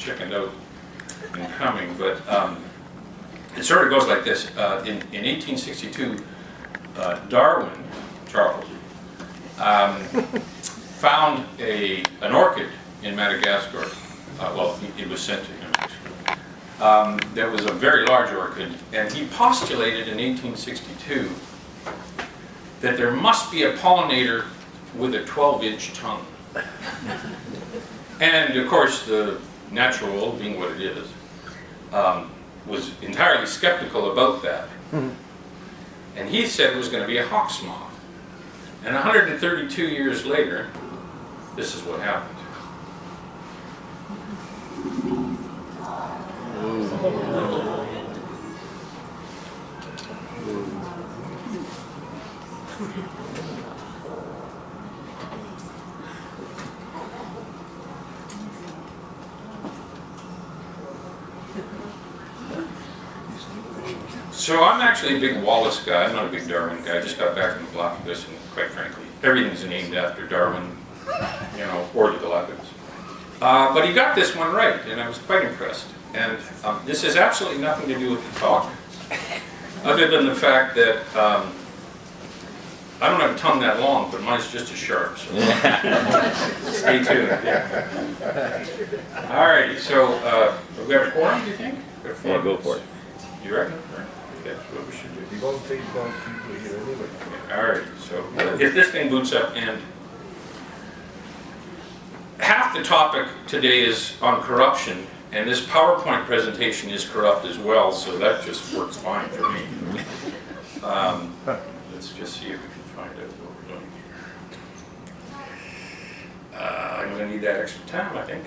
chickened out in coming, but it sort of goes like this. In 1862, Darwin, Charles, found an orchid in Madagascar. Well, it was sent to him, actually. That was a very large orchid, and he postulated in 1862 that there must be a pollinator with a 12-inch tongue. And of course, the natural world, being what it is, was entirely skeptical about that. And he said it was going to be a hawk's moth. And 132 years later, this is what happened. So I'm actually a big Wallace guy. I'm not a big Darwin guy. I just got back from the Galapagos, and quite frankly, everything's named after Darwin, or the Galapagos. But he got this one right, and I was quite impressed. And this has absolutely nothing to do with the talk, other than the fact that I don't have a tongue that long, but mine's just as sharp. So stay tuned. Yeah. All righty. So we have a quorum, do you think? Yeah, go for it. You reckon? That's what we should do. You won't think about people here anyway. All right, so if this thing boots up, and half the topic today is on corruption, and this PowerPoint presentation is corrupt as well, so that just works fine for me. Let's just see if we can find out what we're doing here. I'm going to need that extra time, I think.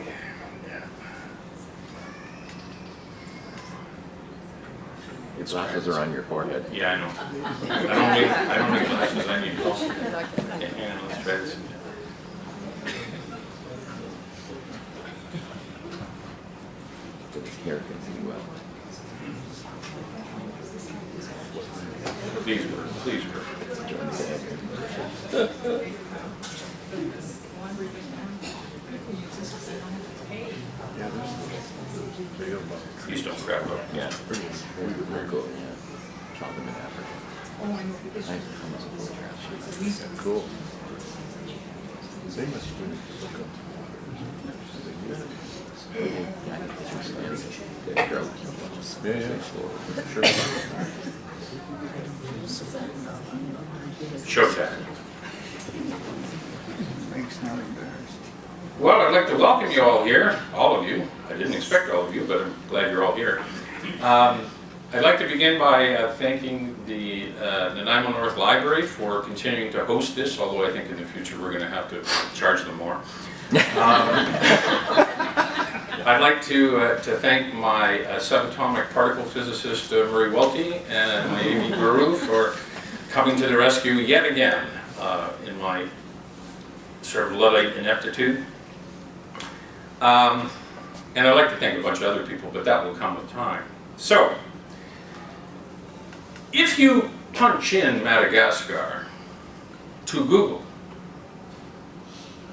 Your glasses are on your forehead. Yeah, I know. I don't need glasses. I need glasses. Yeah, let's try this. Here can see well. Please work. Please work. Yeah, there's big of them. Please don't crap up. Yeah, pretty cool. Yeah, shot them in Africa. Nice, almost a photograph shoot. Cool. They must really look up. They grow. Yeah. Sure. Showtime. Well, I'd like to welcome you all here, all of you. I didn't expect all of you, but I'm glad you're all here. I'd like to begin by thanking the Nanaimo North Library for continuing to host this, although I think in the future we're going to have to charge them more. I'd like to thank my subatomic particle physicist Murray Welty and Amy Guru for coming to the rescue yet again in my sort of Luddite ineptitude. And I'd like to thank a bunch of other people, but that will come with time. So, if you punch in Madagascar to Google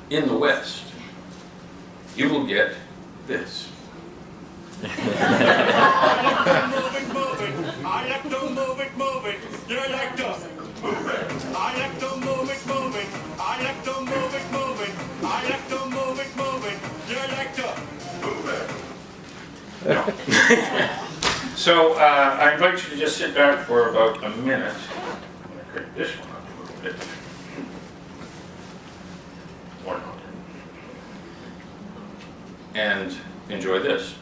in the West, you will get this. I like to move it, I like to move it, move it. You like to move it. I like to move it, move it. I like to move it, move it. I like to move it, move it. You like to move it. No. So I invite you to just sit back for about a minute. I'm going to crank this one up a little bit. Or not. And enjoy this.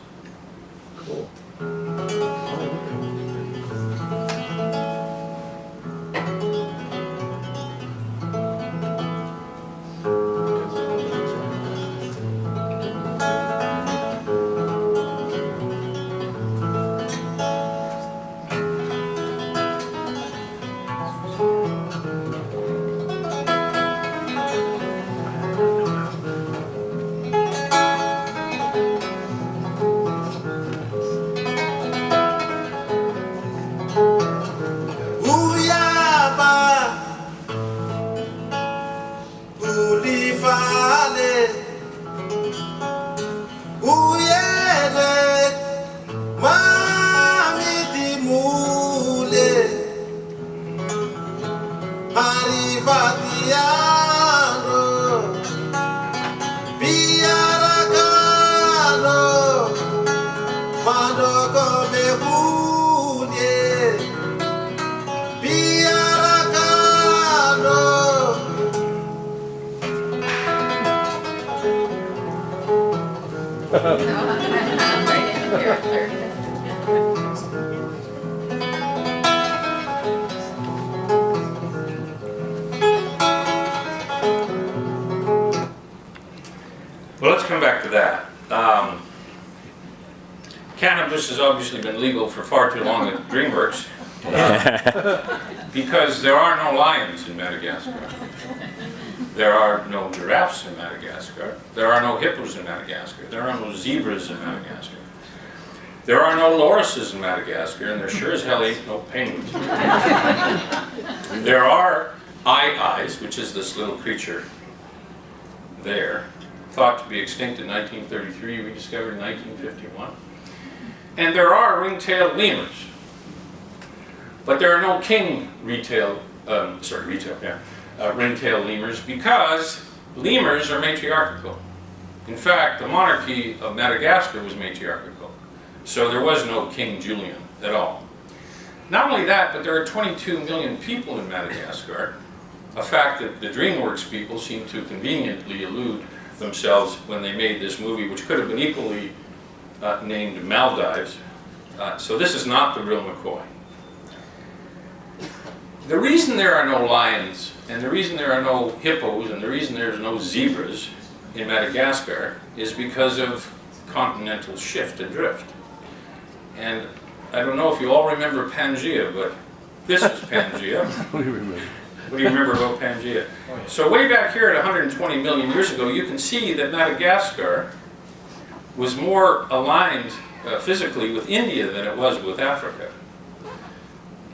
Cool. Well, let's come back to that. Cannabis has obviously been legal for far too long at DreamWorks because there are no lions in Madagascar. There are no giraffes in Madagascar. There are no hippos in Madagascar. There are no zebras in Madagascar. There are no lorises in Madagascar, and there sure as hell ain't no penguins. There are eyes, which is this little creature there, thought to be extinct in 1933, rediscovered in 1951. And there are ring-tailed lemurs. But there are no ring-tailed lemurs because lemurs are matriarchal. In fact, the monarchy of Madagascar was matriarchal. So there was no King Julian at all. Not only that, but there are 22 million people in Madagascar, a fact that the DreamWorks people seem to conveniently elude themselves when they made this movie, which could have been equally named Maldives. So this is not the real McCoy. The reason there are no lions, and the reason there are no hippos, and the reason there's no zebras in Madagascar is because of continental shift and drift. And I don't know if you all remember Pangaea, but this is Pangaea. What do you remember? What do you remember about Pangaea? So way back here at 120 million years ago, you can see that Madagascar was more aligned physically with India than it was with Africa.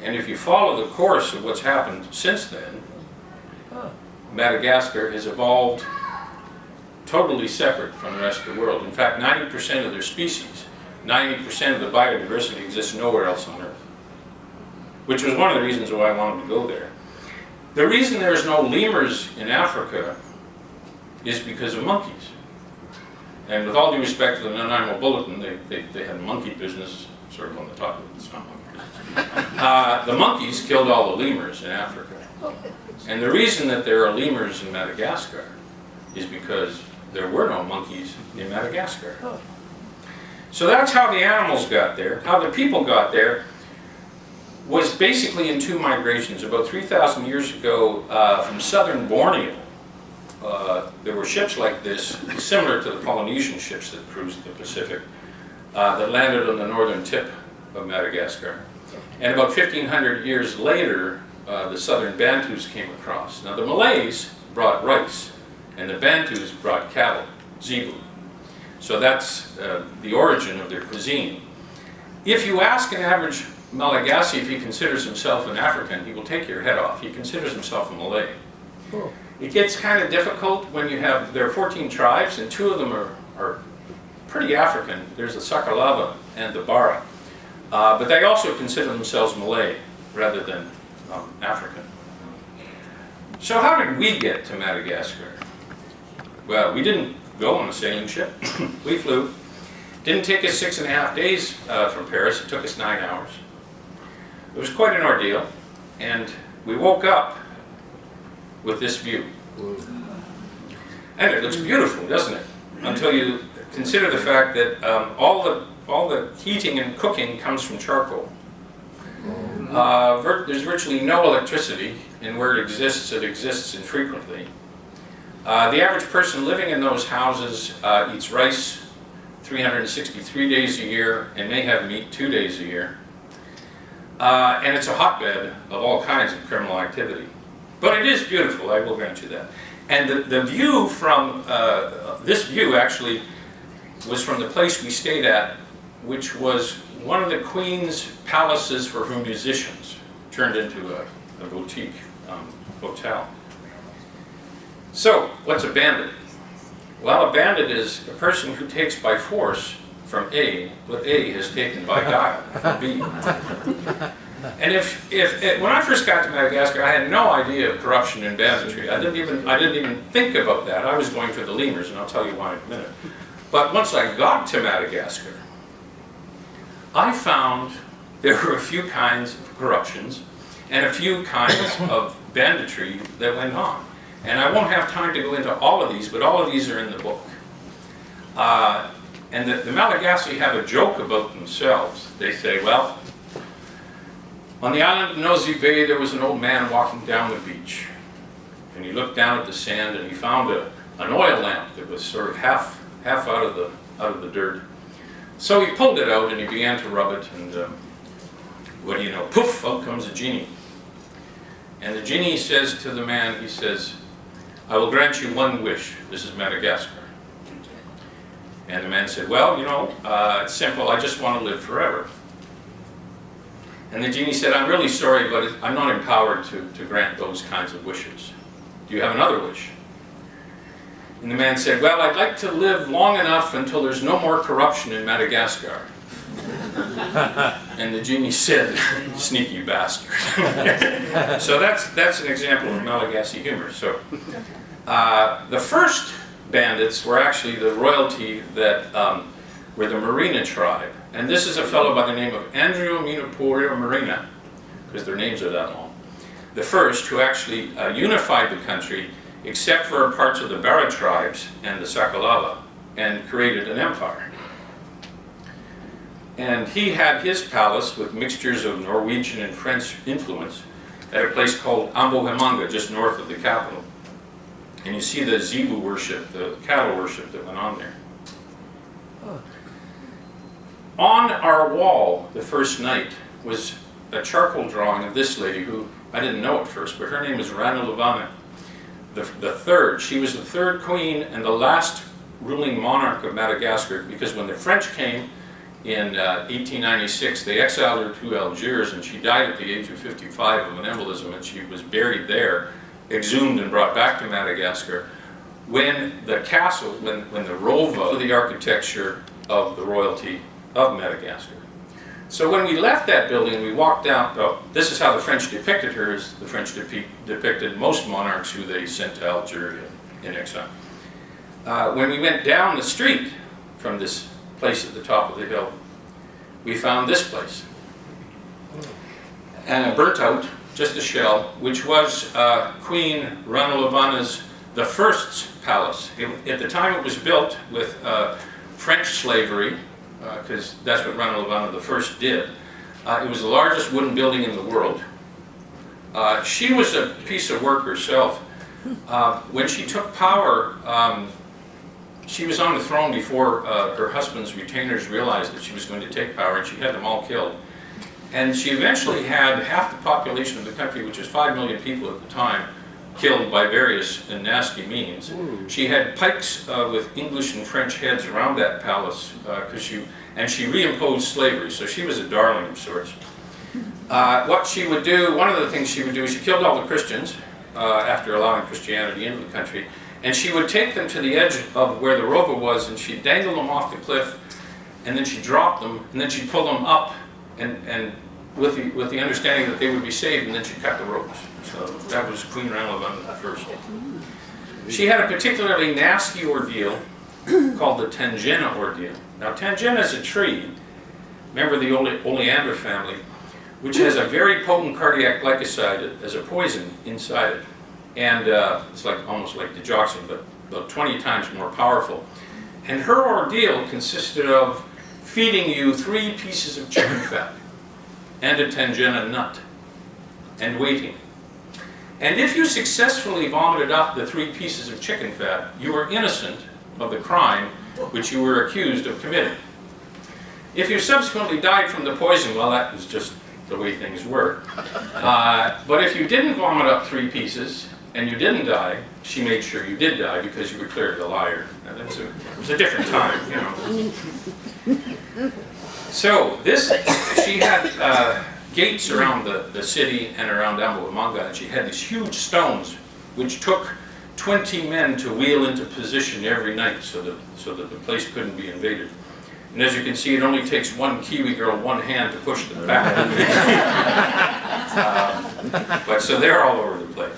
And if you follow the course of what's happened since then, Madagascar has evolved totally separate from the rest of the world. In fact, 90% of their species, 90% of the biodiversity exists nowhere else on Earth, which was one of the reasons why I wanted to go there. The reason there's no lemurs in Africa is because of monkeys. And with all due respect to the Non-Animal Bulletin, they had monkey business sort of on the top of it. It's not monkey business. The monkeys killed all the lemurs in Africa. And the reason that there are lemurs in Madagascar is because there were no monkeys in Madagascar. So that's how the animals got there. How the people got there was basically in two migrations. About 3,000 years ago, from southern Borneo, there were ships like this, similar to the Polynesian ships that cruised the Pacific, that landed on the northern tip of Madagascar. And about 1,500 years later, the southern Bantus came across. Now the Malays brought rice, and the Bantus brought cattle, zebu. So that's the origin of their cuisine. If you ask an average Malagasy if he considers himself an African, he will take your head off. He considers himself a Malay. Oh. It gets kind of difficult when you have, there are 14 tribes, and 2 of them are pretty African. There's the Sakalava and the Bara. But they also consider themselves Malay rather than African. So how did we get to Madagascar? Well, we didn't go on a sailing ship. We flew. Didn't take us 6.5 days from Paris. It took us 9 hours. It was quite an ordeal, and we woke up with this view. And it looks beautiful, doesn't it? Until you consider the fact that all the heating and cooking comes from charcoal. There's virtually no electricity, and where it exists infrequently. The average person living in those houses eats rice 363 days a year and may have meat 2 days a year. And it's a hotbed of all kinds of criminal activity. But it is beautiful, I will grant you that. And the view from, this view actually was from the place we stayed at, which was one of the Queen's palaces for her musicians, turned into a boutique hotel. So, what's a bandit? Well, a bandit is a person who takes by force from A what A has taken by guile from B. And when I first got to Madagascar, I had no idea of corruption and banditry. I didn't even think about that. I was going for the lemurs, and I'll tell you why in a minute. But once I got to Madagascar, I found there were a few kinds of corruptions and a few kinds of banditry that went on. And I won't have time to go into all of these, but all of these are in the book. And the Malagasy have a joke about themselves. They say, well, on the island of Nosy Bay, there was an old man walking down the beach. And he looked down at the sand and he found an oil lamp that was sort of half out of the dirt. So he pulled it out and he began to rub it, and what do you know, poof, out comes a genie. And the genie says to the man, he says, I will grant you one wish. This is Madagascar. And the man said, well, you know, it's simple, I just want to live forever. And the genie said, I'm really sorry, but I'm not empowered to grant those kinds of wishes. Do you have another wish? And the man said, well, I'd like to live long enough until there's no more corruption in Madagascar. And the genie said, sneaky bastard. So that's an example of Malagasy humor. So the first bandits were actually the royalty that were the Marina tribe. And this is a fellow by the name of Andrew Minaporio Marina, because their names are that long. The first who actually unified the country, except for parts of the Bara tribes and the Sakalala, and created an empire. And he had his palace with mixtures of Norwegian and French influence at a place called Ambohemanga, just north of the capital. And you see the zebu worship, the cattle worship that went on there. On our wall the first night was a charcoal drawing of this lady who, I didn't know at first, but her name is Rana Luvana, the third. She was the third queen and the last ruling monarch of Madagascar, because when the French came in 1896, they exiled her to Algiers, and she died at the age of 55 of an embolism, and she was buried there, exhumed and brought back to Madagascar. When the castle, when the Rova, the architecture of the royalty of Madagascar. So when we left that building, we walked down, this is how the French depicted her, as the French depicted most monarchs who they sent to Algeria in exile. When we went down the street from this place at the top of the hill, we found this place. Burnt out, just a shell, which was Queen Rana Luvana's, the first's palace. At the time it was built with French slavery, because that's what Rana Luvana the first did. It was the largest wooden building in the world. She was a piece of work herself. When she took power, she was on the throne before her husband's retainers realized that she was going to take power, and she had them all killed. And she eventually had half the population of the country, which was 5 million people at the time, killed by various and nasty means. She had pikes with English and French heads around that palace, she reimposed slavery, so she was a darling of sorts. What she would do, one of the things she would do, is she killed all the Christians after allowing Christianity into the country, and she would take them to the edge of where the Rova was, and she'd dangle them off the cliff, and then she'd drop them, and then she'd pull them up, and with the understanding that they would be saved, and then she'd cut the ropes. So that was Queen Rana Luvana the first. She had a particularly nasty ordeal called the Tangena ordeal. Now Tangena is a tree, remember the oleander family, which has a very potent cardiac glycoside as a poison inside it. And it's like almost like digoxin, but about 20 times more powerful. And her ordeal consisted of feeding you 3 pieces of chicken fat and a Tangena nut and waiting. And if you successfully vomited up the 3 pieces of chicken fat, you were innocent of the crime which you were accused of committing. If you subsequently died from the poison, well, that was just the way things were. But if you didn't vomit up 3 pieces and you didn't die, she made sure you did die because you were cleared a liar. And it was a different time, you know. So she had gates around the city and around Ambohemanga, and she had these huge stones which took 20 men to wheel into position every night so that the place couldn't be invaded. And as you can see, it only takes one Kiwi girl, one hand to push them back. But so they're all over the place.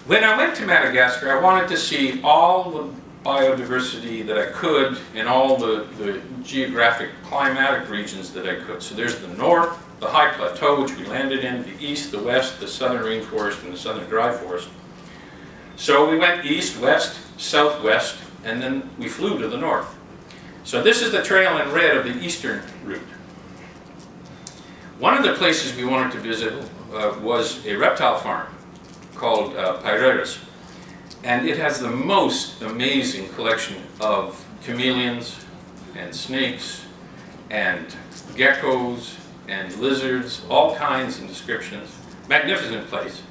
When I went to Madagascar, I wanted to see all the biodiversity that I could in all the geographic climatic regions that I could. So there's the north, the high plateau, which we landed in, the east, the west, the southern rainforest, and the southern dry forest. So we went east, west, southwest, and then we flew to the north. So this is the trail in red of the eastern route. One of the places we wanted to visit was a reptile farm called Pyreus. And it has the most amazing collection of chameleons and snakes and geckos and lizards, all kinds and descriptions. Magnificent place.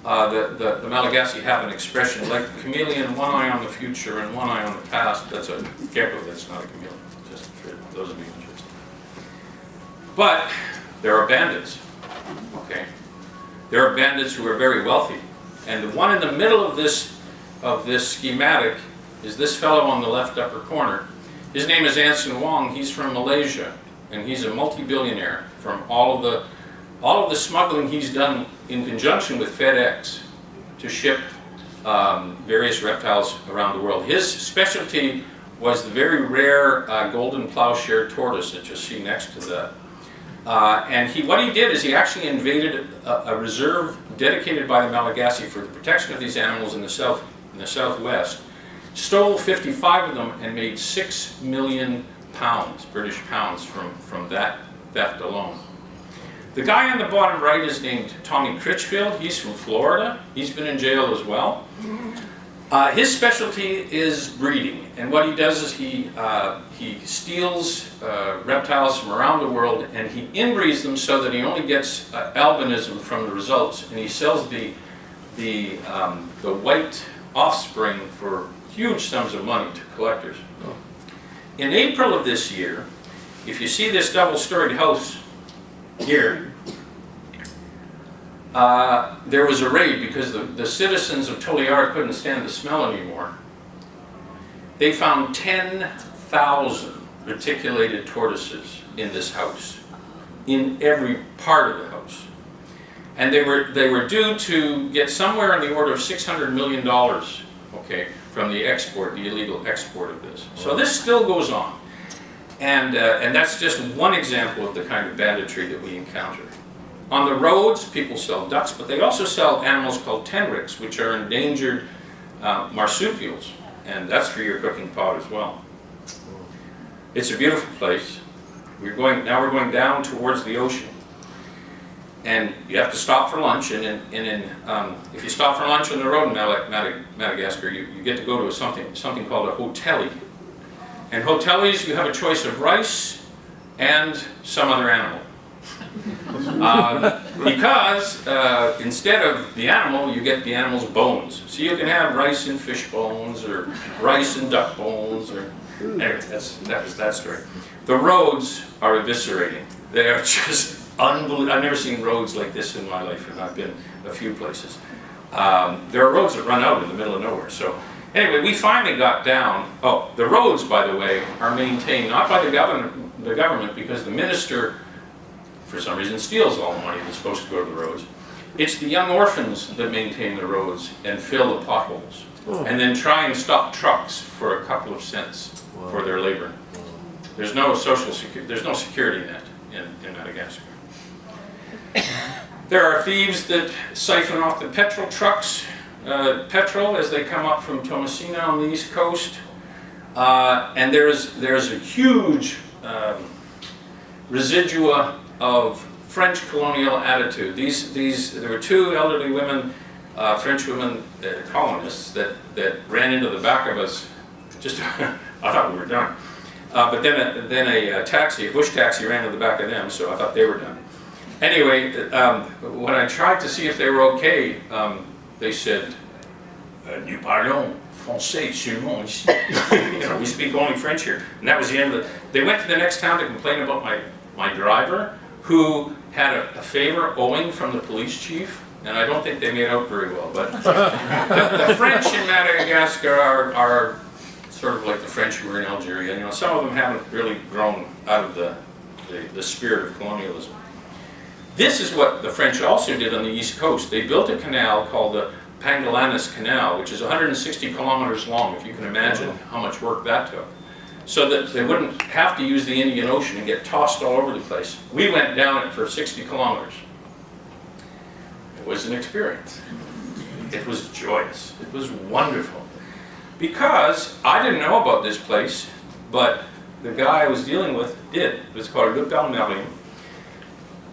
The Malagasy have an expression like the chameleon, one eye on the future and one eye on the past. That's a gecko, that's not a chameleon, just for those of you interested. But there are bandits, okay? There are bandits who are very wealthy. And the one in the middle of this schematic is this fellow on the left upper corner. His name is Anson Wong. He's from Malaysia, and he's a multi-billionaire from all of the smuggling he's done in conjunction with FedEx to ship various reptiles around the world. His specialty was the very rare golden plowshare tortoise that you'll see next to that. And what he did is he actually invaded a reserve dedicated by the Malagasy for the protection of these animals in the southwest, stole 55 of them, and made 6 million pounds, British pounds, from that theft alone. The guy on the bottom right is named Tommy Critchfield. He's from Florida. He's been in jail as well. His specialty is breeding, and what he does is he steals reptiles from around the world, and he inbreeds them so that he only gets albinism from the results, and he sells the white offspring for huge sums of money to collectors. In April of this year, if you see this double-storied house here, there was a raid because the citizens of Toliara couldn't stand the smell anymore. They found 10,000 reticulated tortoises in this house, in every part of the house. And they were due to get somewhere in the order of $600 million, okay, from the illegal export of this. So this still goes on. And that's just one example of the kind of banditry that we encounter. On the roads, people sell ducks, but they also sell animals called tenrics, which are endangered marsupials, and that's for your cooking pot as well. It's a beautiful place. Now we're going down towards the ocean, and you have to stop for lunch. And if you stop for lunch on the road in Madagascar, you get to go to something called a hoteli. And hotelis, you have a choice of rice and some other animal. Because instead of the animal, you get the animal's bones. So you can have rice and fish bones, or rice and duck bones, or anyway, that was that story. The roads are eviscerating. They are just unbelievable. I've never seen roads like this in my life, and I've been a few places. There are roads that run out in the middle of nowhere. So anyway, we finally got down. Oh, the roads, by the way, are maintained not by the government, because the minister, for some reason, steals all the money that's supposed to go to the roads. It's the young orphans that maintain the roads and fill the potholes, and then try and stop trucks for a couple of cents for their labor. There's no there's no security net in Madagascar. There are thieves that siphon off the petrol trucks, petrol as they come up from Tomasina on the east coast, and there's a huge residua of French colonial attitude. There were two elderly women, French women, colonists, that ran into the back of us. Just, I thought we were done. But then a bush taxi ran into the back of them, so I thought they were done. Anyway, when I tried to see if they were okay, they said, "Nous parlons français seulement ici." We speak only French here. And that was the end of it. They went to the next town to complain about my driver, who had a favor owing from the police chief, and I don't think they made out very well. But the French in Madagascar are sort of like the French who were in Algeria. Some of them haven't really grown out of the spirit of colonialism. This is what the French also did on the east coast. They built a canal called the Pangalanas Canal, which is 160 kilometers long, if you can imagine how much work that took, so that they wouldn't have to use the Indian Ocean and get tossed all over the place. We went down it for 60 kilometers. It was an experience. It was joyous. It was wonderful. Because I didn't know about this place, but the guy I was dealing with did. It was called le chameleon.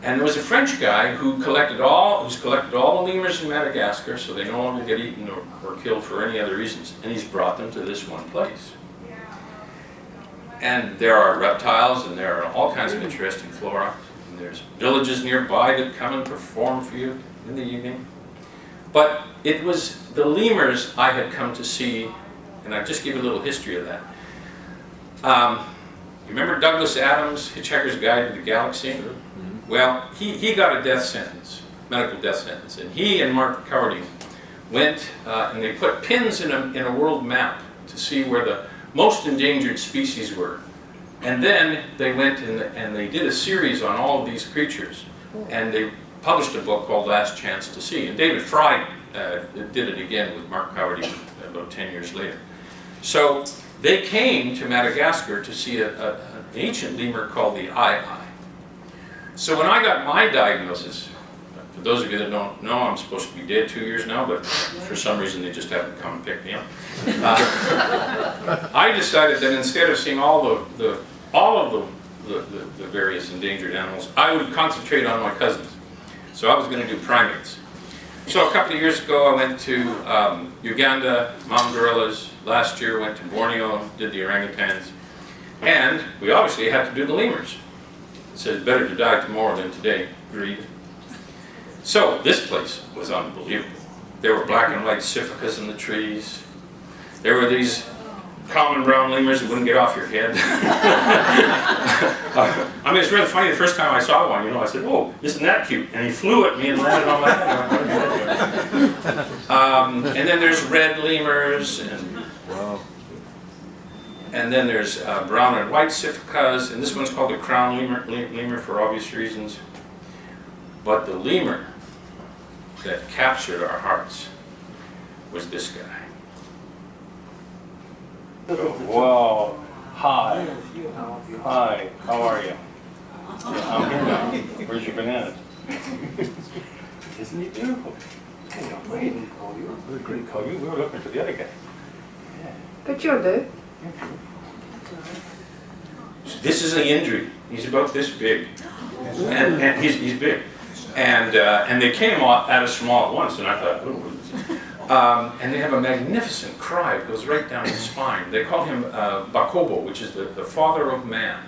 And there was a French guy who's collected all the lemurs in Madagascar, so they no longer get eaten or killed for any other reasons. And he's brought them to this one place. And there are reptiles, and there are all kinds of interesting flora. And there's villages nearby that come and perform for you in the evening. But it was the lemurs I had come to see, and I'll just give you a little history of that. You remember Douglas Adams' Hitchhiker's Guide to the Galaxy? Well, he got a death sentence, medical death sentence, and he and Mark Cowarding went and they put pins in a world map to see where the most endangered species were. And then they went and they did a series on all of these creatures, and they published a book called Last Chance to See. And David Fry did it again with Mark Cowarding about 10 years later. So they came to Madagascar to see an ancient lemur called the eye. So when I got my diagnosis, for those of you that don't know, I'm supposed to be dead 2 years now, but for some reason they just haven't come and picked me up. I decided that instead of seeing all of the various endangered animals, I would concentrate on my cousins. So I was going to do primates. So a couple of years ago I went to Uganda, mountain gorillas. Last year went to Borneo, did the orangutans. And we obviously had to do the lemurs. It says better to die tomorrow than today. Agreed. So this place was unbelievable. There were black and white sificas in the trees. There were these common brown lemurs that wouldn't get off your head. I mean, it's really funny. The first time I saw one, I said, "Oh, isn't that cute?" And he flew at me and landed on my head. And then there's red lemurs, and then there's brown and white sificas, and this one's called the crown lemur for obvious reasons. But the lemur that captured our hearts was this guy. Well, hi. Hi, how are you? Yeah, I'm here now. Where's your bananas? Isn't he beautiful? Hey, I'm waiting to call you. What a great call. We were looking for the other guy. But you'll do. This is an injury. He's about this big, and he's big. And they came at us from all at once, and I thought, oh. And they have a magnificent cry. It goes right down his spine. They call him Bakobo, which is the father of man.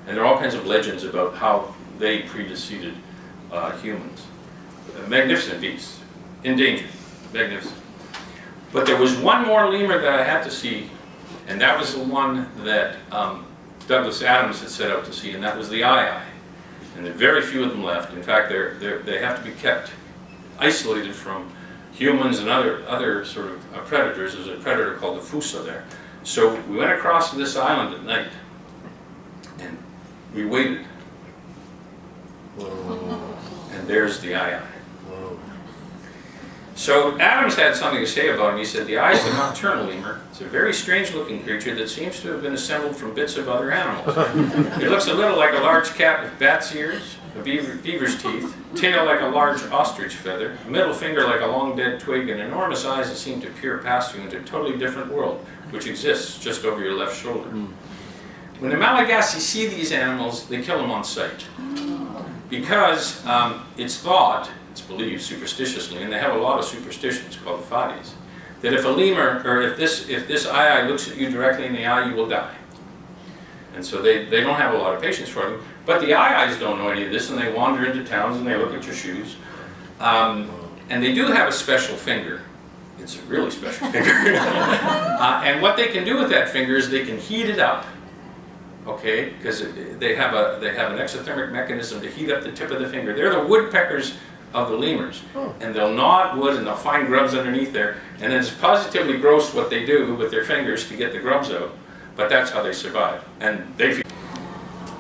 And there are all kinds of legends about how they predeceded humans. Magnificent beasts. Endangered. Magnificent. But there was one more lemur that I had to see, and that was the one that Douglas Adams had set out to see, and that was the eye. And there are very few of them left. In fact, they have to be kept isolated from humans and other sort of predators. There's a predator called the Fusa there. So we went across to this island at night, and we waited. Whoa. And there's the eye. Whoa. So Adams had something to say about him. He said, the eye is a nocturnal lemur. It's a very strange looking creature that seems to have been assembled from bits of other animals. It looks a little like a large cat with bat's ears, a beaver's teeth, tail like a large ostrich feather, a middle finger like a long dead twig, and enormous eyes that seem to peer past you into a totally different world, which exists just over your left shoulder. When the Malagasy see these animals, they kill them on sight. Because it's thought, it's believed superstitiously, and they have a lot of superstitions called fadis, that if a lemur, or if this eye looks at you directly in the eye, you will die. And so they don't have a lot of patience for them. But the eyes don't know any of this, and they wander into towns and they look at your shoes. And they do have a special finger. It's a really special finger. And what they can do with that finger is they can heat it up. Okay, because they have an exothermic mechanism to heat up the tip of the finger. They're the woodpeckers of the lemurs, and they'll gnaw at wood and they'll find grubs underneath there. And it's positively gross what they do with their fingers to get the grubs out, but that's how they survive. And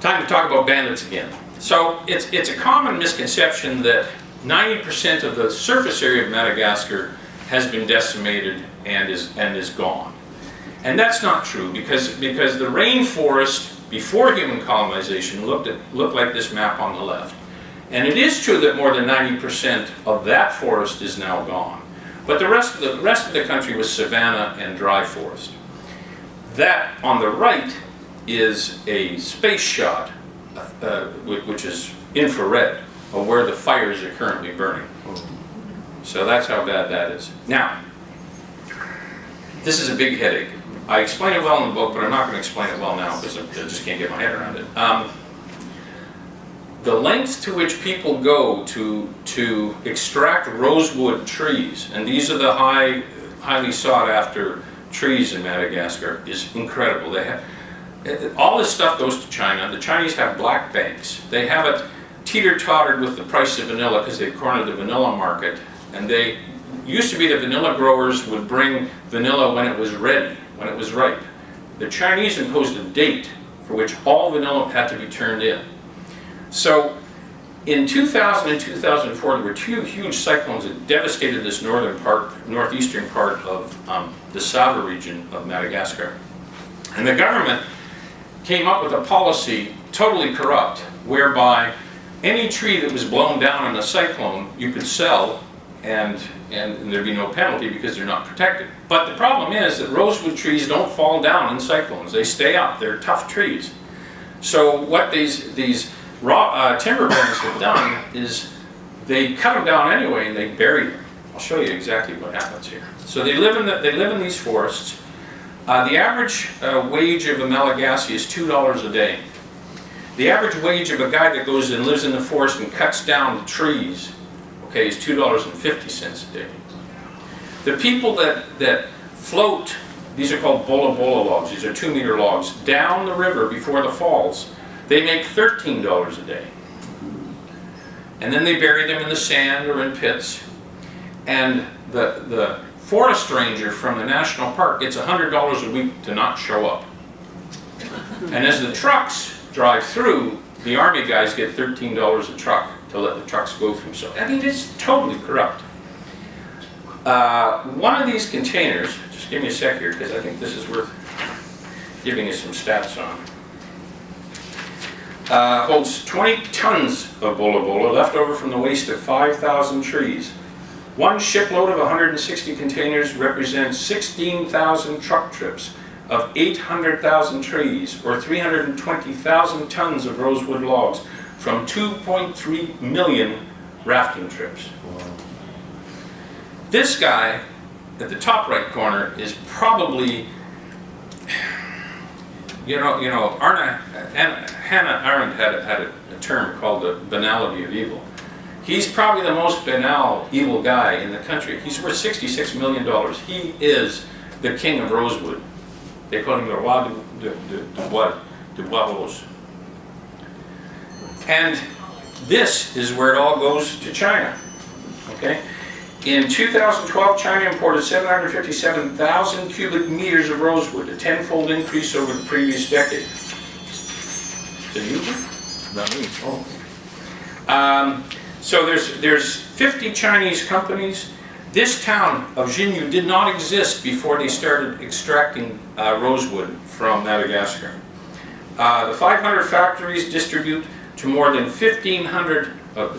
time to talk about bandits again. So it's a common misconception that 90% of the surface area of Madagascar has been decimated and is gone. And that's not true because the rainforest before human colonization looked like this map on the left. And it is true that more than 90% of that forest is now gone. But the rest of the country was savanna and dry forest. That on the right is a space shot, which is infrared, of where the fires are currently burning. So that's how bad that is. Now, this is a big headache. I explain it well in the book, but I'm not going to explain it well now because I just can't get my head around it. The lengths to which people go to extract rosewood trees, and these are the highly sought after trees in Madagascar, is incredible. They have all this stuff goes to China. The Chinese have black banks. They have it teeter-tottered with the price of vanilla because they cornered the vanilla market. And they used to be that vanilla growers would bring vanilla when it was ready, when it was ripe. The Chinese imposed a date for which all vanilla had to be turned in. So in 2000 and 2004, there were two huge cyclones that devastated this northeastern part of the Sava region of Madagascar. And the government came up with a policy, totally corrupt, whereby any tree that was blown down in a cyclone you could sell and there'd be no penalty because they're not protected. But the problem is that rosewood trees don't fall down in cyclones. They stay up. They're tough trees. So what these timber bands have done is they cut them down anyway and they bury them. I'll show you exactly what happens here. So they live in these forests. The average wage of a Malagasy is $2 a day. The average wage of a guy that goes and lives in the forest and cuts down the trees, okay, is $2.50 a day. The people that float, these are called bola logs, these are 2-meter logs, down the river before the falls, they make $13 a day. And then they bury them in the sand or in pits. And the forest ranger from the national park gets $100 a week to not show up. And as the trucks drive through, the army guys get $13 a truck to let the trucks go through. So, I mean, it's totally corrupt. One of these containers, just give me a sec here because I think this is worth giving you some stats on. Holds 20 tons of bola left over from the waste of 5,000 trees. One shipload of 160 containers represents 16,000 truck trips of 800,000 trees, or 320,000 tons of rosewood logs from 2.3 million rafting trips. This guy at the top right corner is probably, Hannah Arendt had a term called the banality of evil. He's probably the most banal, evil guy in the country. He's worth $66 million. He is the king of rosewood. They call him the roi de bois rose. And this is where it all goes to China. Okay? In 2012, China imported 757,000 cubic meters of rosewood, a 10-fold increase over the previous decade. Is it you? Not me. Oh. So there's 50 Chinese companies. This town of Jinyu did not exist before they started extracting rosewood from Madagascar. The 500 factories distribute to more than 1,500,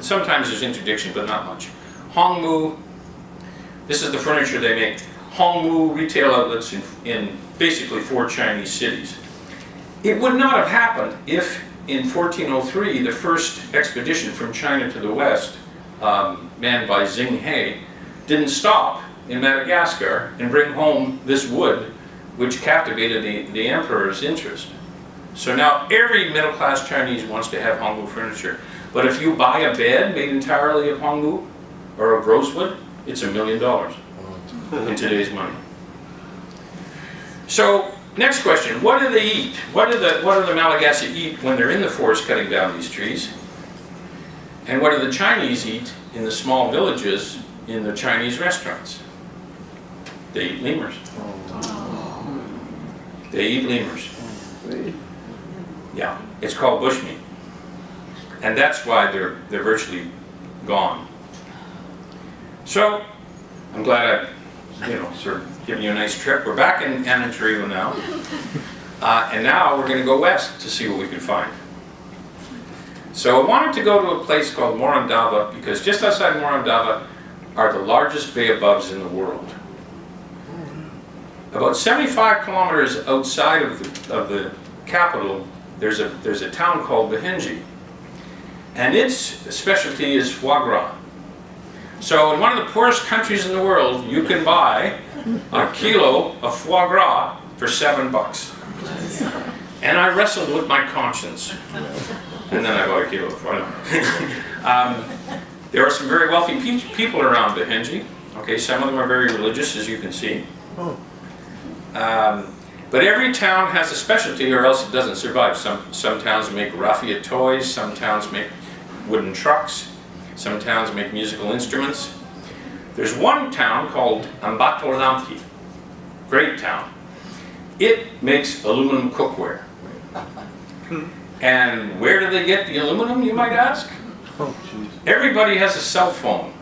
sometimes there's interdiction, but not much. Hongmu, this is the furniture they make. Hongmu retail outlets in basically 4 Chinese cities. It would not have happened if in 1403 the first expedition from China to the west, manned by Xing He, didn't stop in Madagascar and bring home this wood which captivated the emperor's interest. So now every middle-class Chinese wants to have Hongmu furniture. But if you buy a bed made entirely of Hongmu or of rosewood, it's $1 million in today's money. So, next question, what do they eat? What do the Malagasy eat when they're in the forest cutting down these trees? And what do the Chinese eat in the small villages in the Chinese restaurants? They eat lemurs. They eat lemurs. Yeah, it's called bushmeat. And that's why they're virtually gone. So, I'm glad I've, sort of given you a nice trip. We're back in Anantarilla now. And now we're going to go west to see what we can find. So I wanted to go to a place called Morondava because just outside Morondava are the largest baobabs in the world. About 75 kilometers outside of the capital, there's a town called Bihindi, and its specialty is foie gras. So in one of the poorest countries in the world, you can buy a kilo of foie gras for $7. And I wrestled with my conscience. And then I bought a kilo of foie gras. There are some very wealthy people around Bihindi. Okay, some of them are very religious, as you can see. But every town has a specialty, or else it doesn't survive. Some towns make raffia toys, some towns make wooden trucks, some towns make musical instruments. There's one town called Ambatolampi, great town. It makes aluminum cookware. And where do they get the aluminum, you might ask? Everybody has a cell phone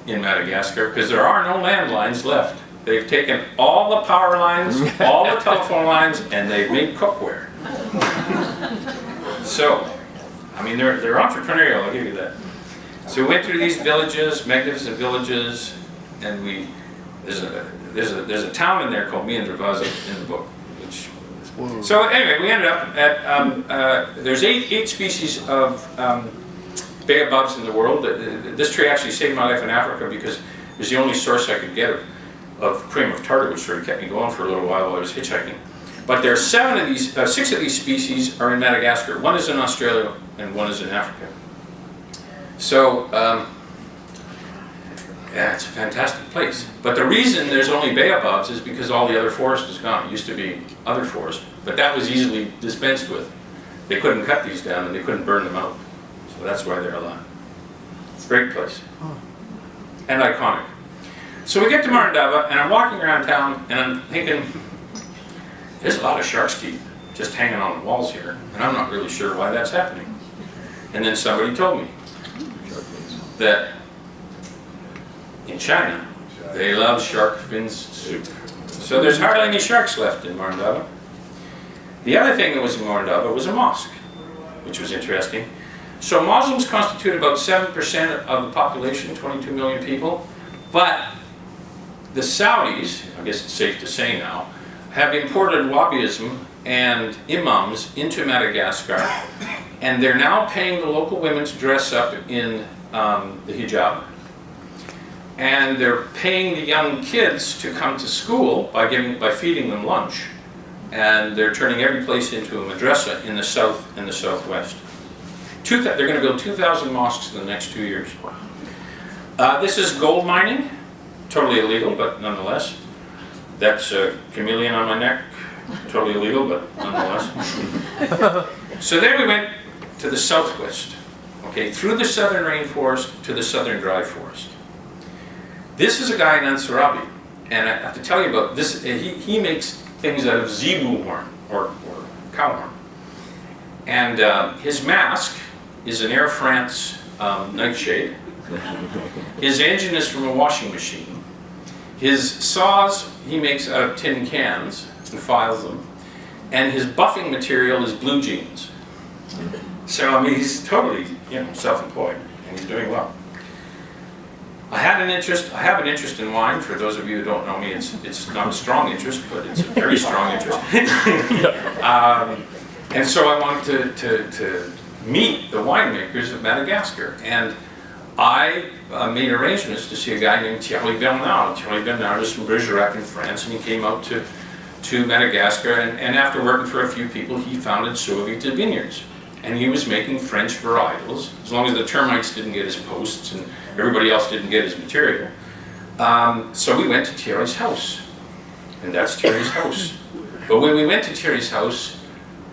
in Madagascar because there are no landlines left. They've taken all the power lines, all the telephone lines, and they've made cookware. So, I mean, they're entrepreneurial, I'll give you that. So we went through these villages, magnificent villages, and there's a town in there called Miandravaza in the book. So anyway, we ended up at, there's eight species of baobabs in the world. This tree actually saved my life in Africa because it was the only source I could get of cream of tartar, which sort of kept me going for a little while I was hitchhiking. But there are 6 of these species are in Madagascar. One is in Australia and one is in Africa. So, yeah, it's a fantastic place. But the reason there's only baobabs is because all the other forest is gone. It used to be other forest, but that was easily dispensed with. They couldn't cut these down and they couldn't burn them out. So that's why they're alive. It's a great place. And iconic. So we get to Marandava, and I'm walking around town, and I'm thinking, there's a lot of shark's teeth just hanging on the walls here, and I'm not really sure why that's happening. And then somebody told me that in China, they love shark fins soup. So there's hardly any sharks left in Marandava. The other thing that was in Marandava was a mosque, which was interesting. So Muslims constitute about 7% of the population, 22 million people, but the Saudis, I guess it's safe to say now, have imported Wahhabism and imams into Madagascar, and they're now paying the local women to dress up in the hijab, and they're paying the young kids to come to school by feeding them lunch, and they're turning every place into a madrasa in the south and the southwest. They're going to build 2,000 mosques in the next 2 years. This is gold mining. Totally illegal, but nonetheless. That's a chameleon on my neck. Totally illegal, but nonetheless. So then we went to the southwest, okay, through the southern rainforest to the southern dry forest. This is a guy in Ansarabi, and I have to tell you about this. He makes things out of zebu horn, or cow horn. And his mask is an Air France nightshade. His engine is from a washing machine. His saws he makes out of tin cans and files them. And his buffing material is blue jeans. So I mean, he's totally, self-employed, and he's doing well. I have an interest in wine. For those of you who don't know me, it's not a strong interest, but it's a very strong interest. And so I wanted to meet the winemakers of Madagascar, and I made arrangements to see a guy named Thierry Bernard. Thierry Bernard is from Bergerac in France, and he came out to Madagascar, and after working for a few people, he founded Suavita Vineyards. And he was making French varietals, as long as the termites didn't get his posts and everybody else didn't get his material. So we went to Thierry's house, and that's Thierry's house. But when we went to Thierry's house,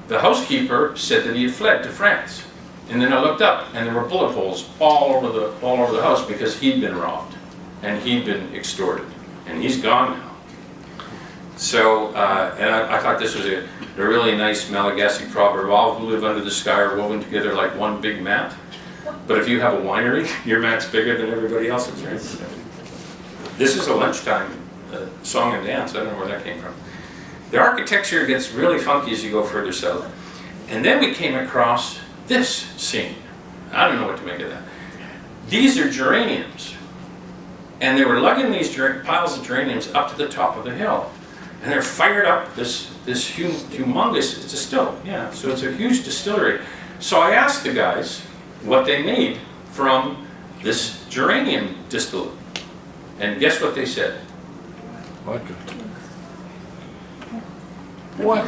the housekeeper said that he had fled to France. And then I looked up, and there were bullet holes all over the house because he'd been robbed, and he'd been extorted, and he's gone now. So, and I thought this was a really nice Malagasy proverb: all who live under the sky are woven together like one big mat. But if you have a winery, your mat's bigger than everybody else's, right? This is a lunchtime song and dance. I don't know where that came from. The architecture gets really funky as you go further south. And then we came across this scene. I don't know what to make of that. These are geraniums. And they were lugging these piles of geraniums up to the top of the hill. And they're fired up, this humongous, it's a still, yeah, so it's a huge distillery. So I asked the guys what they made from this geranium distillate. And guess what they said? Vodka. What?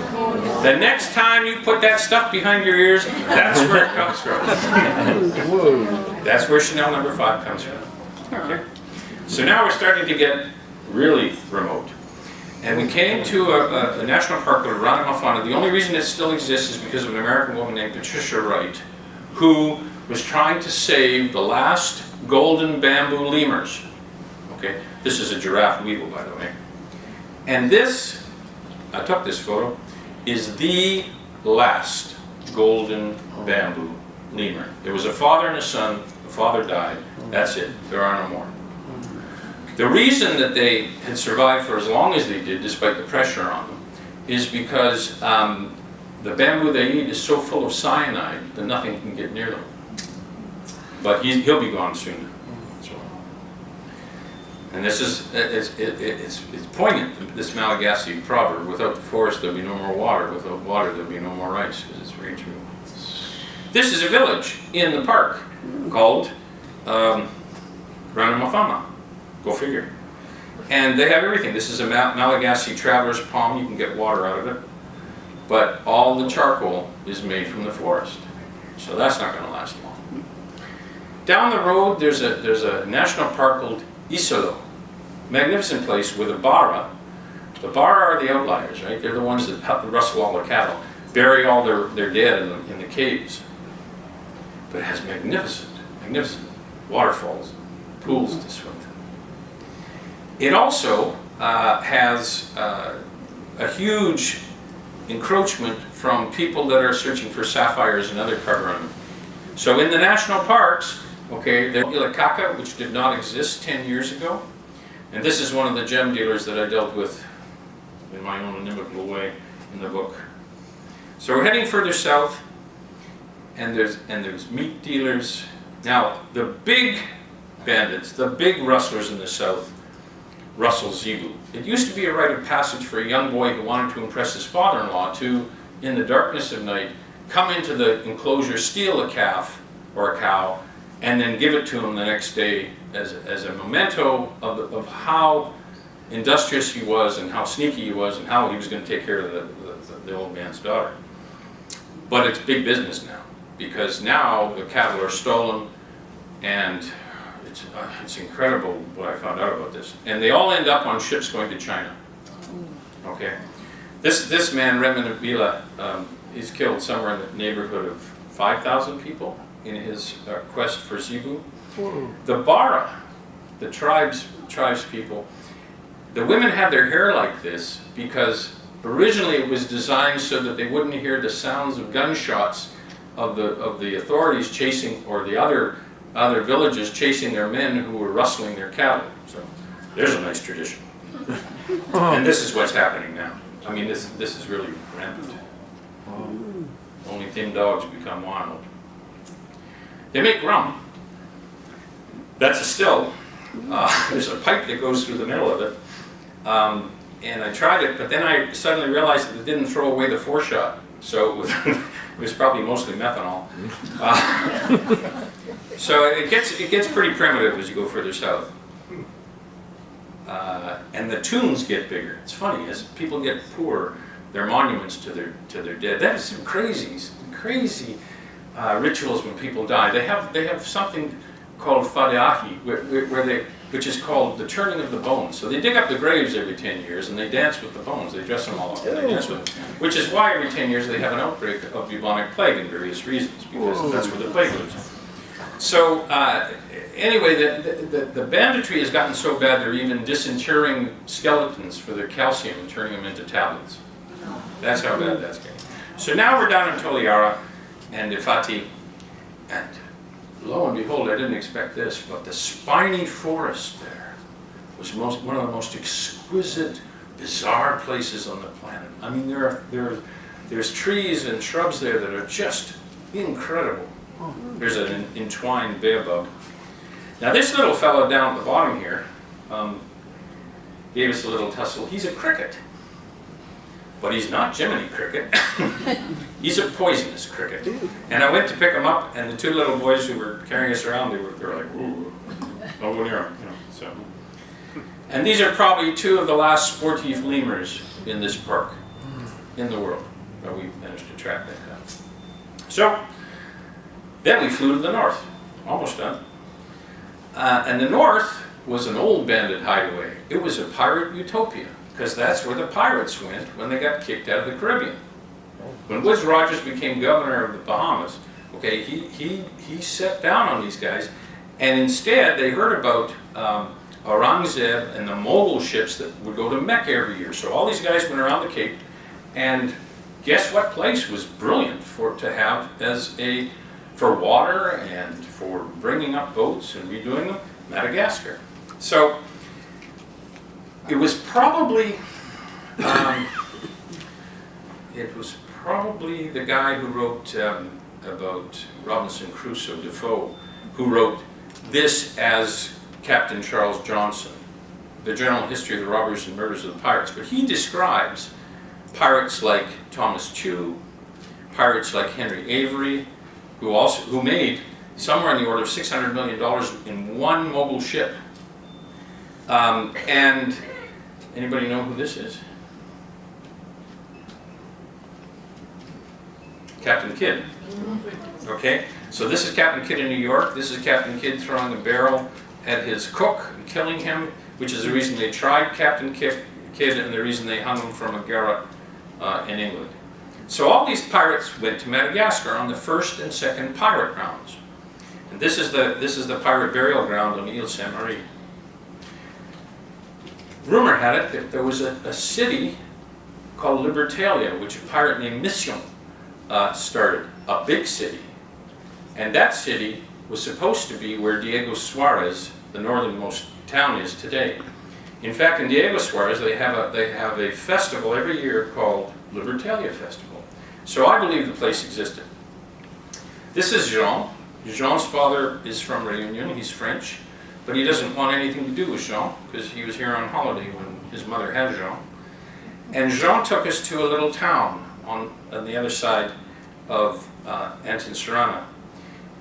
The next time you put that stuff behind your ears, that's where it comes from. Whoa. That's where Chanel number 5 comes from. Okay. So now we're starting to get really remote. And we came to a national park called Ranamafana. The only reason it still exists is because of an American woman named Patricia Wright, who was trying to save the last golden bamboo lemurs. Okay, this is a giraffe weevil, by the way. And this, I took this photo, is the last golden bamboo lemur. There was a father and a son. The father died. That's it. There are no more. The reason that they had survived for as long as they did, despite the pressure on them, is because the bamboo they eat is so full of cyanide that nothing can get near them. But he'll be gone soon. So, and this is it's poignant. This Malagasy proverb: "Without the forest, there'll be no more water. Without water, there'll be no more ice." Because it's very true. This is a village in the park called Ranamafama. Go figure. And they have everything. This is a Malagasy traveler's palm. You can get water out of it. But all the charcoal is made from the forest. So that's not going to last long. Down the road, there's a national park called Isolo. Magnificent place with a bara. The bara are the outliers, right? They're the ones that help rustle all the cattle, bury all their dead in the caves. But it has magnificent waterfalls, pools to swim in. It also has a huge encroachment from people that are searching for sapphires and other carborundum. So in the national parks, okay, there's Ilakaka, which did not exist 10 years ago. And this is one of the gem dealers that I dealt with in my own inimitable way in the book. So we're heading further south, and there's meat dealers. Now, the big bandits, the big rustlers in the south, rustle zebu. It used to be a rite of passage for a young boy who wanted to impress his father-in-law to, in the darkness of night, come into the enclosure, steal a calf or a cow, and then give it to him the next day as a memento of how industrious he was and how sneaky he was and how he was going to take care of the old man's daughter. But it's big business now, because now the cattle are stolen, and it's incredible what I found out about this. And they all end up on ships going to China. Okay. This man, Raymond Avila, he's killed somewhere in the neighborhood of 5,000 people in his quest for zebu. The Bara, the tribes people, the women have their hair like this because originally it was designed so that they wouldn't hear the sounds of gunshots of the authorities chasing, or the other villages chasing their men who were rustling their cattle. So there's a nice tradition. And this is what's happening now. I mean, this is really rampant. Only thin dogs become wild. They make rum. That's a still. There's a pipe that goes through the middle of it. And I tried it, but then I suddenly realized that it didn't throw away the foreshot. So it was probably mostly methanol. So it gets pretty primitive as you go further south. And the tombs get bigger. It's funny, as people get poor, they're monuments to their dead. That is some crazy rituals when people die. They have something called fadeahi, which is called the turning of the bones. So they dig up the graves every 10 years and they dance with the bones. They dress them all up and they dance with them. Which is why every 10 years they have an outbreak of bubonic plague in various reasons, because that's where the plague lives. So anyway, the banditry has gotten so bad they're even disinterring skeletons for their calcium and turning them into tablets. That's how bad that's getting. So now we're down in Toliara and Ifati, and lo and behold, I didn't expect this, but the spiny forest there was one of the most exquisite, bizarre places on the planet. I mean, there's trees and shrubs there that are just incredible. There's an entwined bearbug. Now this little fellow down at the bottom here gave us a little tussle. He's a cricket. but he's not Jiminy Cricket. He's a poisonous cricket. And I went to pick him up, and the two little boys who were carrying us around, they were like, ooh, don't go near him, you know. So. And these are probably two of the last sportive lemurs in this park, in the world, where we managed to track that down. So, then we flew to the north, almost done. And the north was an old bandit hideaway. It was a pirate utopia, because that's where the pirates went when they got kicked out of the Caribbean. When Woodes Rogers became governor of the Bahamas, okay, he set down on these guys, and instead they heard about Aurangzeb and the Mogul ships that would go to Mecca every year. So all these guys went around the Cape, and guess what place was brilliant to have for water and for bringing up boats and redoing them? Madagascar. So it was probably the guy who wrote about Robinson Crusoe, Defoe, who wrote this as Captain Charles Johnson, the General History of the Robbers and Murders of the Pirates. But he describes pirates like Thomas Tew, pirates like Henry Avery, who made somewhere in the order of $600 million in one Mogul ship. And anybody know who this is? Captain Kidd. Okay, so this is Captain Kidd in New York. This is Captain Kidd throwing a barrel at his cook and killing him, which is the reason they tried Captain Kidd and the reason they hung him from a garret in England. So all these pirates went to Madagascar on the first and second pirate rounds. And this is the pirate burial ground on Ile Saint-Marie. Rumor had it that there was a city called Libertalia, which a pirate named Mission started, a big city. And that city was supposed to be where Diego Suarez, the northernmost town, is today. In fact, in Diego Suarez, they have a festival every year called Libertalia Festival. So I believe the place existed. This is Jean. Jean's father is from Réunion. He's French, but he doesn't want anything to do with Jean because he was here on holiday when his mother had Jean. And Jean took us to a little town on the other side of Antin-Serana.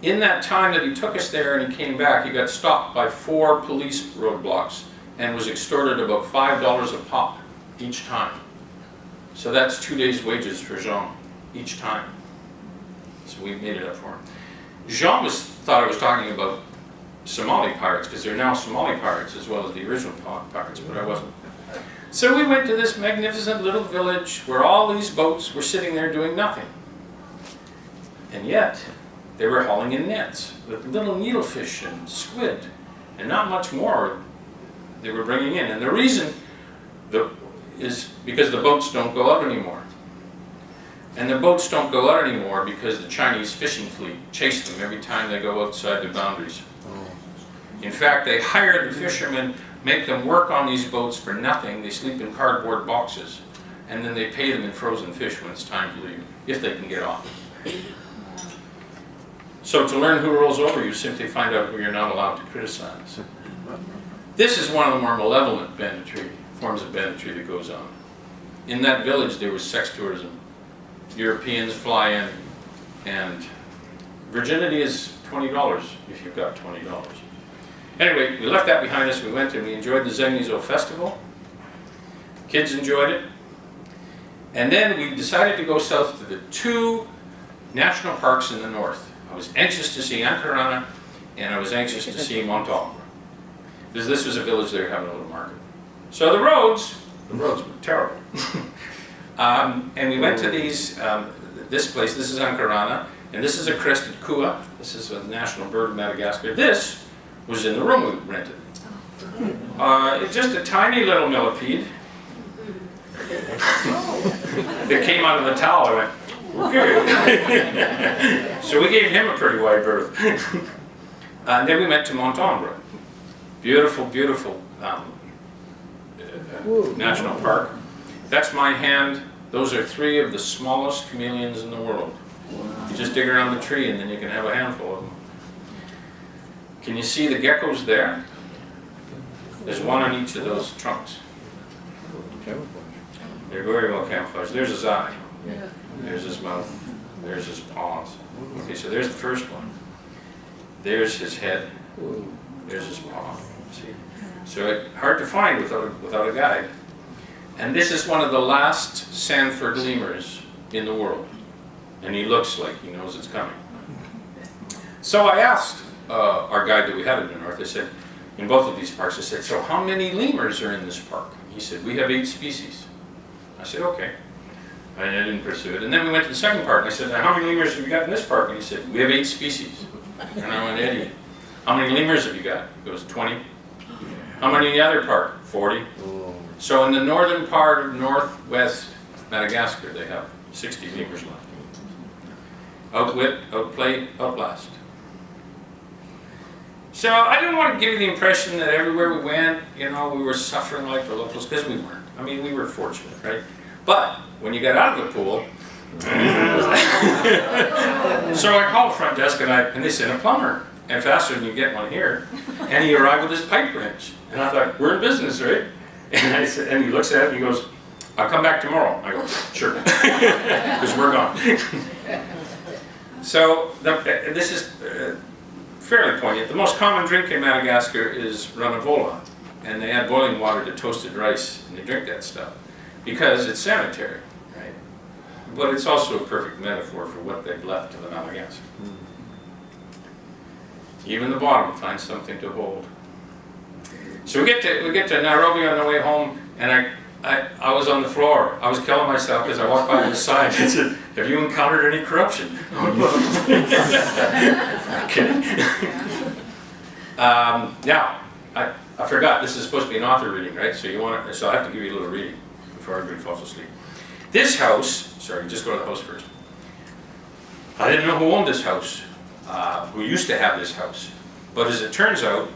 In that time that he took us there and he came back, he got stopped by 4 police roadblocks and was extorted about $5 a pop each time. So that's 2 days' wages for Jean each time. So we made it up for him. Jean thought I was talking about Somali pirates, because they're now Somali pirates as well as the original pirates, but I wasn't. So we went to this magnificent little village where all these boats were sitting there doing nothing. And yet, they were hauling in nets with little needlefish and squid, and not much more they were bringing in. And the reason is because the boats don't go out anymore. And the boats don't go out anymore because the Chinese fishing fleet chase them every time they go outside the boundaries. In fact, they hire the fishermen, make them work on these boats for nothing. They sleep in cardboard boxes, and then they pay them in frozen fish when it's time to leave, if they can get off. So to learn who rolls over, you simply find out who you're not allowed to criticize. This is one of the more malevolent forms of banditry that goes on. In that village, there was sex tourism. Europeans fly in, and virginity is $20 if you've got $20. Anyway, we left that behind us. We went and we enjoyed the Zegnizo Festival. Kids enjoyed it. And then we decided to go south to the 2 national parks in the north. I was anxious to see Ankarana, and I was anxious to see Montalban, because this was a village they were having a little market. So the roads were terrible. And we went to this place. This is Ankarana, and this is a crested kua. This is a national bird of Madagascar. This was in the room we rented. It's just a tiny little millipede that came out of the towel. I went, okay. So we gave him a pretty wide berth. And then we went to Montalban. Beautiful, beautiful national park. That's my hand. Those are 3 of the smallest chameleons in the world. You just dig around the tree and then you can have a handful of them. Can you see the geckos there? There's one on each of those trunks. They're very well camouflaged. There's his eye. Yeah. There's his mouth. There's his paws. Okay, so there's the first one. There's his head. There's his paw. See? So it's hard to find without a guide. And this is one of the last Sanford lemurs in the world. And he looks like he knows it's coming. So I asked our guide that we had in the north, I said, in both of these parks, I said, so how many lemurs are in this park? He said, we have 8 species. I said, okay. And I didn't pursue it. And then we went to the second park, and I said, now how many lemurs have you got in this park? And he said, we have 8 species. And I went, Eddie, how many lemurs have you got? He goes, 20. How many in the other park? 40. So in the northern part of northwest Madagascar, they have 60 lemurs left. Outwit, outplay, outlast. So I didn't want to give you the impression that everywhere we went, you know, we were suffering like the locals, because we weren't. I mean, we were fortunate, right? But when you got out of the pool, so I called the front desk and they sent a plumber, and faster than you get one here, and he arrived with his pipe wrench, and I thought, we're in business, right? And I said, and he looks at it and he goes, I'll come back tomorrow. I go, sure, because we're gone. So this is fairly poignant. The most common drink in Madagascar is ranavola, and they add boiling water to toasted rice, and they drink that stuff because it's sanitary, right? But it's also a perfect metaphor for what they've left to the Madagascar. Even the bottom finds something to hold. So we get to Nairobi on the way home, and I was on the floor. I was killing myself as I walked by the sign and said, have you encountered any corruption? I'm kidding. Now, I forgot, this is supposed to be an author reading, right? So I have to give you a little reading before everybody falls asleep. This house, sorry, just go to the house first. I didn't know who owned this house, who used to have this house. But as it turns out,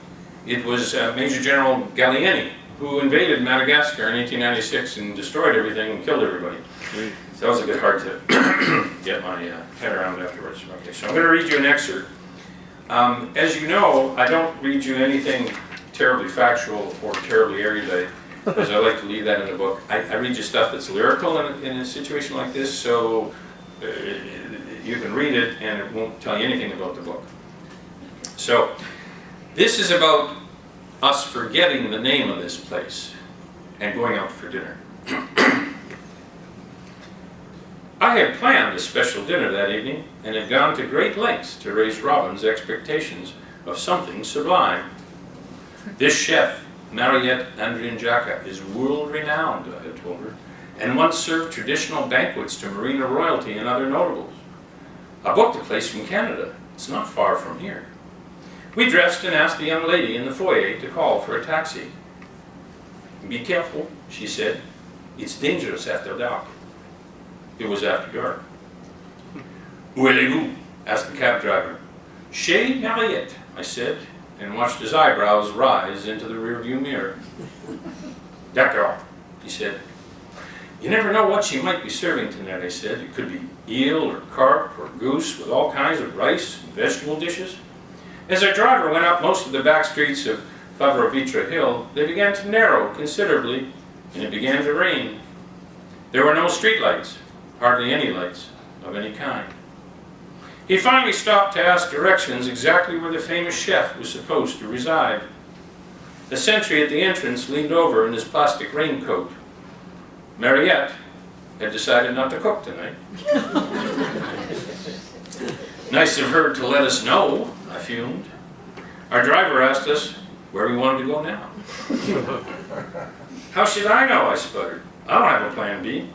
it was Major General Gallieni, who invaded Madagascar in 1896 and destroyed everything and killed everybody. So that was a bit hard to get my head around afterwards. Okay, so I'm going to read you an excerpt. As you know, I don't read you anything terribly factual or terribly erudite, because I like to leave that in the book. I read you stuff that's lyrical in a situation like this, so you can read it and it won't tell you anything about the book. So this is about us forgetting the name of this place and going out for dinner. I had planned a special dinner that evening and had gone to great lengths to raise Robin's expectations of something sublime. This chef, Mariette Andrianjaka, is world-renowned, I had told her, and once served traditional banquets to Marina royalty and other notables. I booked a place from Canada. It's not far from here. We dressed and asked the young lady in the foyer to call for a taxi. Be careful, she said. It's dangerous after dark. It was after dark. Où allez-vous? Asked the cab driver. Chez Mariette, I said, and watched his eyebrows rise into the rearview mirror. D'accord, he said. You never know what she might be serving tonight, I said. It could be eel or carp or goose with all kinds of rice and vegetable dishes. As our driver went up most of the back streets of Favrovitra Hill, they began to narrow considerably, and it began to rain. There were no street lights, hardly any lights of any kind. He finally stopped to ask directions exactly where the famous chef was supposed to reside. The sentry at the entrance leaned over in his plastic raincoat. Mariette had decided not to cook tonight. Nice of her to let us know, I fumed. Our driver asked us where we wanted to go now. How should I know, I sputtered. I don't have a plan B.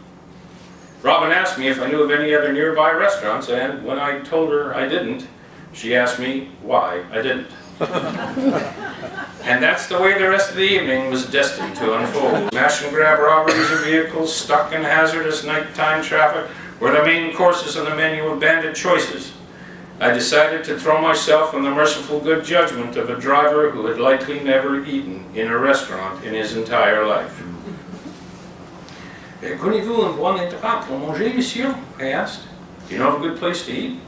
Robin asked me if I knew of any other nearby restaurants, and when I told her I didn't, she asked me why I didn't. And that's the way the rest of the evening was destined to unfold. Smash and grab robberies of vehicles stuck in hazardous nighttime traffic were the main courses on the menu of Bandit choices. I decided to throw myself on the merciful good judgment of a driver who had likely never eaten in a restaurant in his entire life. Connaissez-vous un bon endroit pour manger, monsieur? I asked. Do you know of a good place to eat?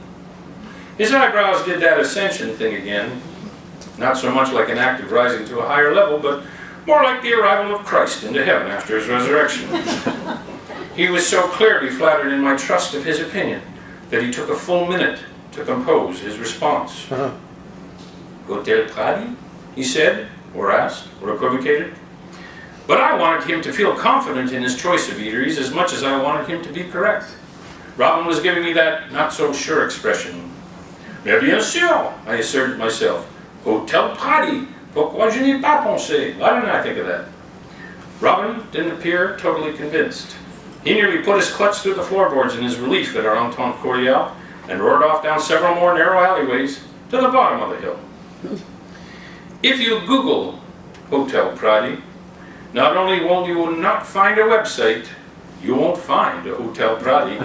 His eyebrows did that ascension thing again. Not so much like an act of rising to a higher level, but more like the arrival of Christ into heaven after his resurrection. He was so clearly flattered in my trust of his opinion that he took a full minute to compose his response. Hotel Pradi? He said, or asked, or equivocated. But I wanted him to feel confident in his choice of eateries as much as I wanted him to be correct. Robin was giving me that not-so-sure expression. Mais bien sûr, I asserted myself. Hotel Pradi. Pourquoi je n'ai pas pensé? Why didn't I think of that? Robin didn't appear totally convinced. He nearly put his clutch through the floorboards in his relief at our entente cordiale and roared off down several more narrow alleyways to the bottom of the hill. If you Google Hotel Pradi, not only will you not find a website, you won't find a Hotel Pradi.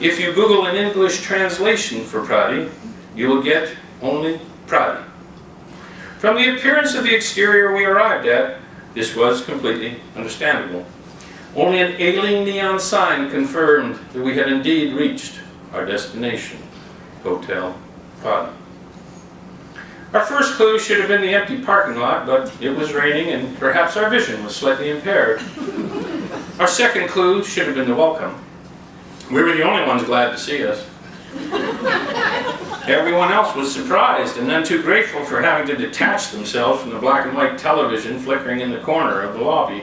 If you Google an English translation for Pradi, you will get only Pradi. From the appearance of the exterior we arrived at, this was completely understandable. Only an ailing neon sign confirmed that we had indeed reached our destination, Hotel Pradi. Our first clue should have been the empty parking lot, but it was raining and perhaps our vision was slightly impaired. Our second clue should have been the welcome. We were the only ones glad to see us. Everyone else was surprised and none too grateful for having to detach themselves from the black and white television flickering in the corner of the lobby.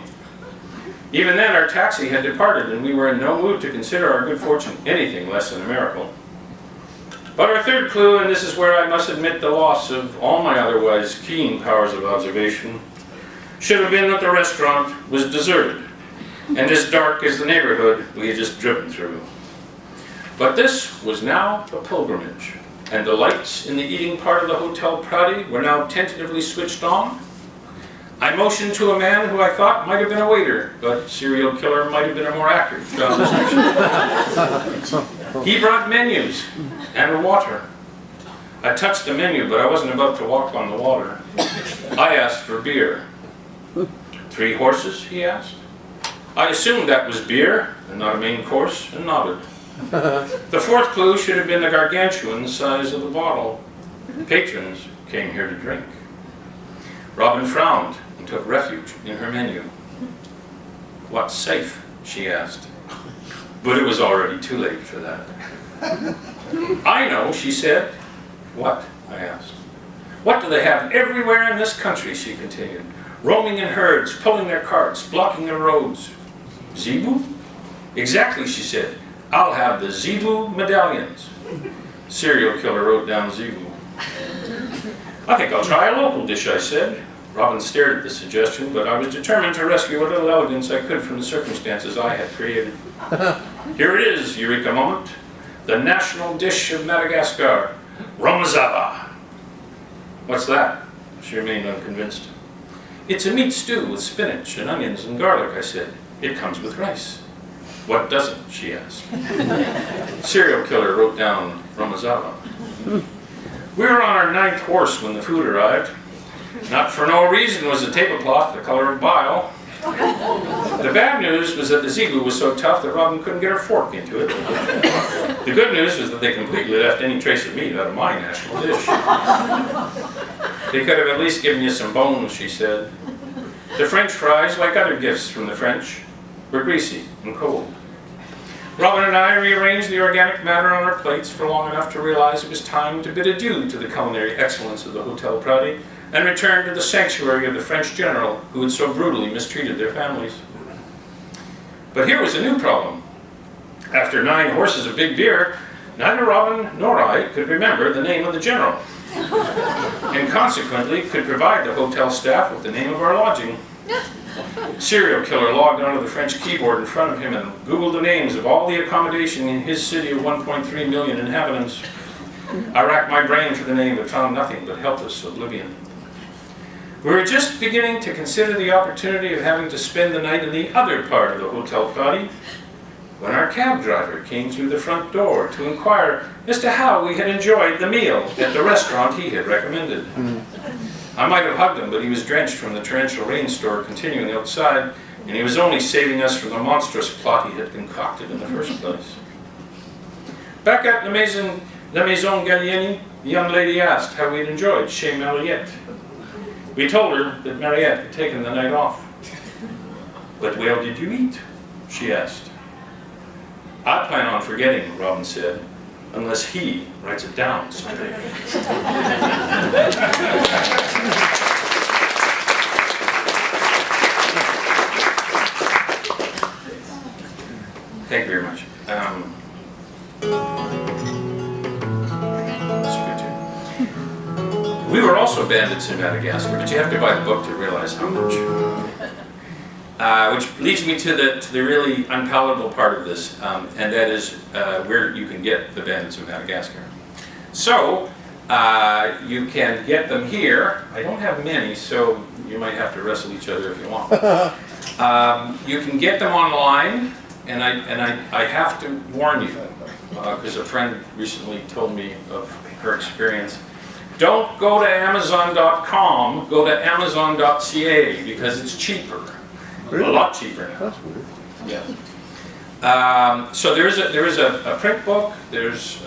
Even then, our taxi had departed and we were in no mood to consider our good fortune anything less than a miracle. But our third clue, and this is where I must admit the loss of all my otherwise keen powers of observation, should have been that the restaurant was deserted and as dark as the neighborhood we had just driven through. But this was now a pilgrimage, and the lights in the eating part of the Hotel Pradi were now tentatively switched on. I motioned to a man who I thought might have been a waiter, but serial killer might have been a more accurate job description. He brought menus and water. I touched the menu, but I wasn't about to walk on the water. I asked for beer. 3 horses, he asked. I assumed that was beer and not a main course, and nodded. The fourth clue should have been the gargantuan size of the bottle. Patrons came here to drink. Robin frowned and took refuge in her menu. What's safe? She asked. But it was already too late for that. I know, she said. What? I asked. What do they have everywhere in this country? She continued. Roaming in herds, pulling their carts, blocking the roads. Zebu? Exactly, she said. I'll have the Zebu medallions. Serial killer wrote down Zebu. I think I'll try a local dish, I said. Robin stared at the suggestion, but I was determined to rescue what little elegance I could from the circumstances I had created. Here it is, Eureka moment. The national dish of Madagascar, romazava. What's that? She remained unconvinced. It's a meat stew with spinach and onions and garlic, I said. It comes with rice. What doesn't? She asked. Serial killer wrote down romazava. We were on our 9th horse when the food arrived. Not for no reason was the tablecloth the color of bile. The bad news was that the zebu was so tough that Robin couldn't get her fork into it. The good news was that they completely left any trace of meat out of my national dish. They could have at least given you some bones, she said. The French fries, like other gifts from the French, were greasy and cold. Robin and I rearranged the organic matter on our plates for long enough to realize it was time to bid adieu to the culinary excellence of the Hotel Pradi and return to the sanctuary of the French general who had so brutally mistreated their families. But here was a new problem. After 9 horses of big beer, neither Robin nor I could remember the name of the general, and consequently could provide the hotel staff with the name of our lodging. Serial killer logged onto the French keyboard in front of him and Googled the names of all the accommodation in his city of 1.3 million inhabitants. I racked my brain for the name but found nothing but helpless oblivion. We were just beginning to consider the opportunity of having to spend the night in the other part of the Hotel Pradi when our cab driver came through the front door to inquire as to how we had enjoyed the meal at the restaurant he had recommended. I might have hugged him, but he was drenched from the torrential rainstorm continuing outside, and he was only saving us from the monstrous plot he had concocted in the first place. Back at La Maison Gallieni, the young lady asked how we'd enjoyed chez Mariette. We told her that Mariette had taken the night off. But where did you eat? She asked. I plan on forgetting, Robin said, unless he writes it down someday. Thank you very much. That's good too. We were also bandits in Madagascar, but you have to buy the book to realize how much. Which leads me to the really unpalatable part of this, and that is where you can get the Bandits of Madagascar. So, you can get them here. I don't have many, so you might have to wrestle each other if you want. You can get them online, and I have to warn you, because a friend recently told me of her experience. Don't go to Amazon.com, go to Amazon.ca, because it's cheaper. Really? A lot cheaper now. That's weird. Yeah. So there is a print book, there's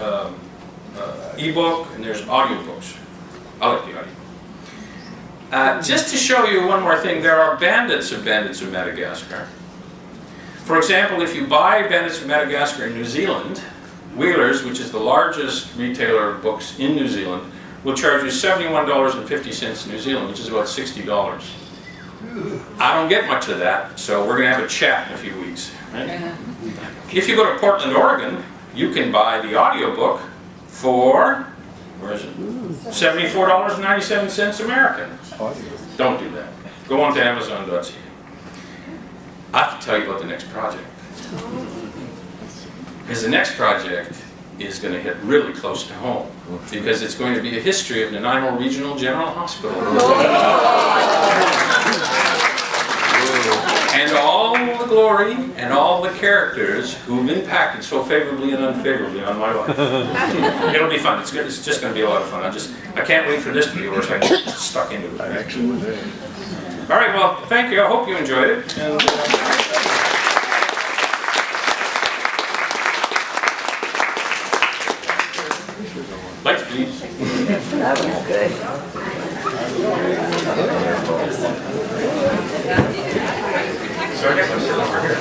ebook, and there's audiobooks. I like the audio. Just to show you one more thing, there are Bandits of Madagascar. For example, if you buy Bandits of Madagascar in New Zealand, Wheelers, which is the largest retailer of books in New Zealand, will charge you $71.50 New Zealand, which is about $60. I don't get much of that, so we're going to have a chat in a few weeks. Right? If you go to Portland, Oregon, you can buy the audiobook for, where is it? $74.97 American. Don't do that. Go on to Amazon.ca. I have to tell you about the next project. Because the next project is going to hit really close to home. Because it's going to be a history of Nanaimo Regional General Hospital. And all the glory and all the characters who've impacted so favorably and unfavorably on my life. It'll be fun. It's good. It's just going to be a lot of fun. I can't wait for this to be over so I can get stuck into it. I actually was there. All right, well, thank you. I hope you enjoyed it. And, lights, please. That was good. So I guess I'm still over here.